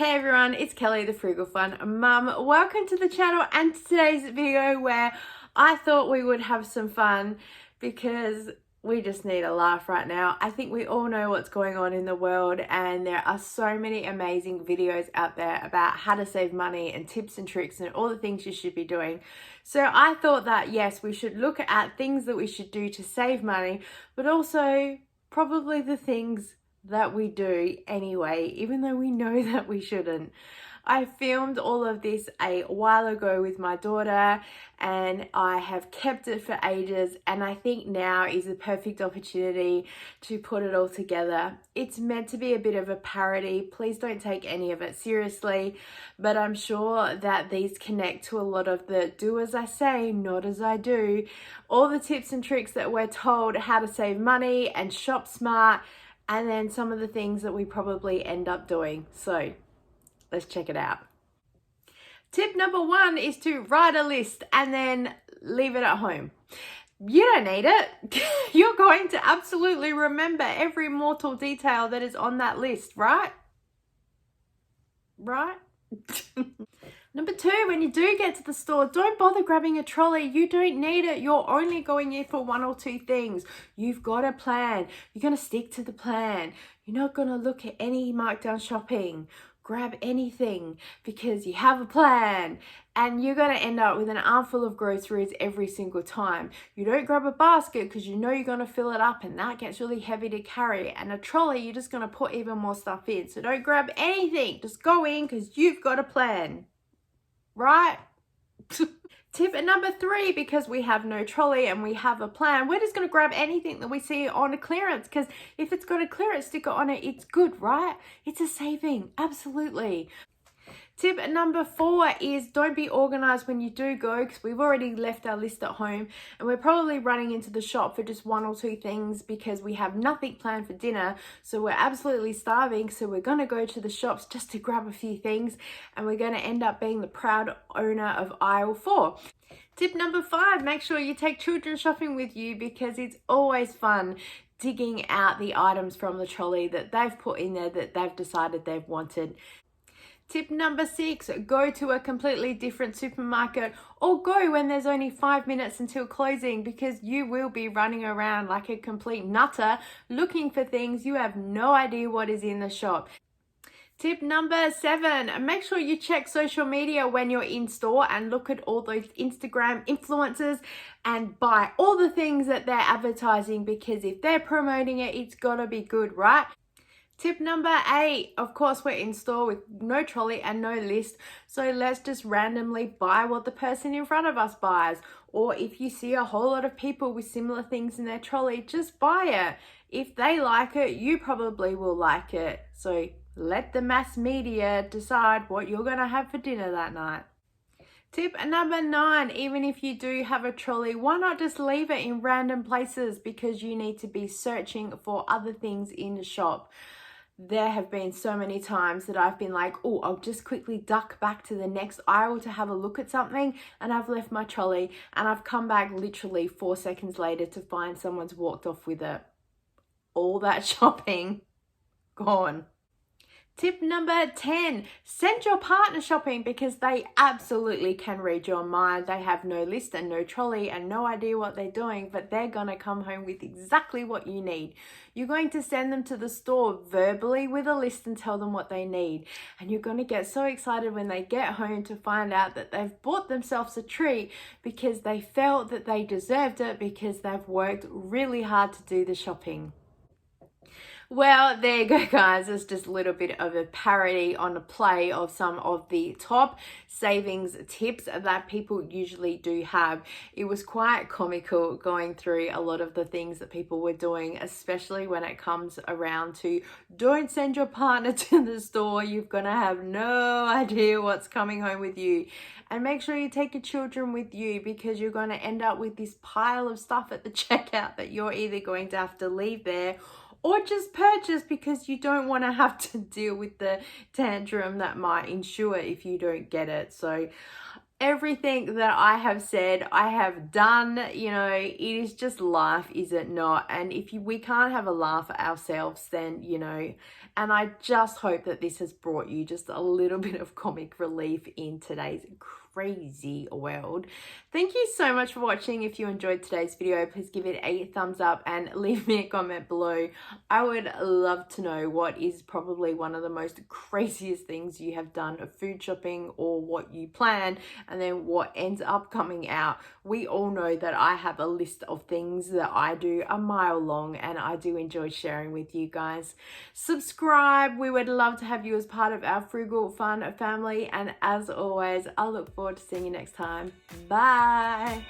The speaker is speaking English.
Hey everyone, it's Kelly, the Frugal Fun Mum. Welcome to the channel and to today's video where I thought we would have some fun because we just need a laugh right now. I think we all know what's going on in the world and there are so many amazing videos out there about how to save money and tips and tricks and all the things you should be doing. So I thought that yes, we should look at things that we should do to save money, but also probably the things that we do anyway, even though we know that we shouldn't. I filmed all of this a while ago with my daughter and I have kept it for ages, and I think now is the perfect opportunity to put it all together. It's meant to be a bit of a parody. Please don't take any of it seriously, but I'm sure that these connect to a lot of the do as I say, not as I do. All the tips and tricks that we're told how to save money and shop smart, and then some of the things that we probably end up doing. So let's check it out. Tip number 1 is to write a list and then leave it at home. You don't need it. You're going to absolutely remember every mortal detail that is on that list, right? Right? Number 2, when you do get to the store, don't bother grabbing a trolley. You don't need it. You're only going in for 1 or 2 things. You've got a plan. You're going to stick to the plan. You're not going to look at any markdown shopping. Grab anything because you have a plan, and you're going to end up with an armful of groceries every single time. You don't grab a basket because you know you're going to fill it up and that gets really heavy to carry, and a trolley you're just going to put even more stuff in. So don't grab anything. Just go in because you've got a plan. Right? Tip number 3, because we have no trolley and we have a plan, we're just going to grab anything that we see on a clearance, because if it's got a clearance sticker on it, it's good, right? It's a saving, absolutely. Tip number 4 is don't be organized when you do go, because we've already left our list at home and we're probably running into the shop for just 1 or 2 things because we have nothing planned for dinner. So we're absolutely starving. So we're going to go to the shops just to grab a few things, and we're going to end up being the proud owner of aisle 4. Tip number 5, make sure you take children shopping with you, because it's always fun digging out the items from the trolley that they've put in there that they've decided they've wanted. Tip number 6, go to a completely different supermarket, or go when there's only 5 minutes until closing, because you will be running around like a complete nutter looking for things. You have no idea what is in the shop. Tip number 7, make sure you check social media when you're in store and look at all those Instagram influencers and buy all the things that they're advertising, because if they're promoting it, it's gotta be good, right? Tip number 8, of course, we're in store with no trolley and no list, so let's just randomly buy what the person in front of us buys. Or if you see a whole lot of people with similar things in their trolley, just buy it. If they like it, you probably will like it. So let the mass media decide what you're going to have for dinner that night. Tip number 9, even if you do have a trolley, why not just leave it in random places, because you need to be searching for other things in the shop. There have been so many times that I've been like, oh, I'll just quickly duck back to the next aisle to have a look at something, and I've left my trolley and I've come back literally 4 seconds later to find someone's walked off with it. All that shopping gone. Tip number 10, send your partner shopping, because they absolutely can read your mind. They have no list and no trolley and no idea what they're doing, but they're going to come home with exactly what you need. You're going to send them to the store verbally with a list and tell them what they need. And you're going to get so excited when they get home to find out that they've bought themselves a treat because they felt that they deserved it, because they've worked really hard to do the shopping. Well, there you go, guys. It's just a little bit of a parody on a play of some of the top savings tips that people usually do have. It was quite comical going through a lot of the things that people were doing, especially when it comes around to don't send your partner to the store. You're going to have no idea what's coming home with you. And make sure you take your children with you, because you're going to end up with this pile of stuff at the checkout that you're either going to have to leave there or just purchase, because you don't want to have to deal with the tantrum that might ensue if you don't get it. So everything that I have said, I have done. You know, it is just life, is it not? And if we can't have a laugh at ourselves, then, you know, and I just hope that this has brought you just a little bit of comic relief in today's crazy world. Thank you so much for watching. If you enjoyed today's video, please give it a thumbs up and leave me a comment below. I would love to know what is probably one of the most craziest things you have done of food shopping, or what you plan and then what ends up coming out. We all know that I have a list of things that I do a mile long, and I do enjoy sharing with you guys. Subscribe. We would love to have you as part of our Frugal Fun family. And as always, I look forward to seeing you next time. Bye.